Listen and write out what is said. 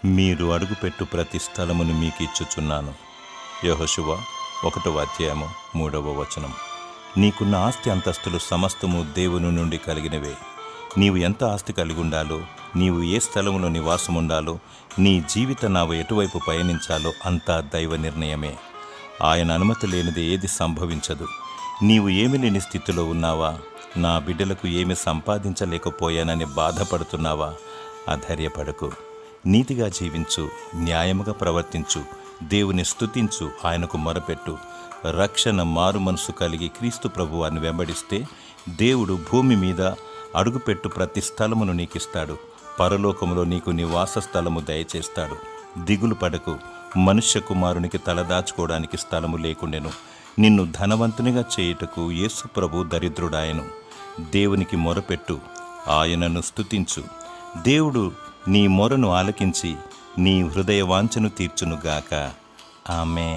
మీరు అడుగుపెట్టు ప్రతి స్థలమును మీకు ఇచ్చుచున్నాను. యెహోషువ 1:3. నీకున్న ఆస్తి అంతస్తులు సమస్తము దేవుని నుండి కలిగినవే. నీవు ఎంత ఆస్తి కలిగి ఉండాలో, నీవు ఏ స్థలములో నివాసముండాలో, నీ జీవిత నావ ఎటువైపు పయనించాలో అంతా దైవ నిర్ణయమే. ఆయన అనుమతి లేనిది ఏది సంభవించదు. నీవు ఏమి లేని స్థితిలో ఉన్నావా? నా బిడ్డలకు ఏమి సంపాదించలేకపోయానని బాధపడుతున్నావా? అధైర్యపడకు. నీతిగా జీవించు, న్యాయముగా ప్రవర్తించు, దేవుని స్తుతించు, ఆయనకు మొరపెట్టు. రక్షణ మారు మనసు కలిగి క్రీస్తు ప్రభువాన్ని వెంబడిస్తే దేవుడు భూమి మీద అడుగుపెట్టు ప్రతి స్థలమును నీకిస్తాడు. పరలోకములో నీకు నివాస స్థలము దయచేస్తాడు. దిగులు పడకు. మనుష్య కుమారునికి తలదాచుకోవడానికి స్థలము లేకుండెను. నిన్ను ధనవంతునిగా చేయుటకు యేసు ప్రభు దరిద్రుడాయను. దేవునికి మొరపెట్టు, ఆయనను స్తుతించు. దేవుడు నీ మొరను ఆలకించి నీ హృదయ వాంఛను తీర్చునుగాక. ఆమేన్.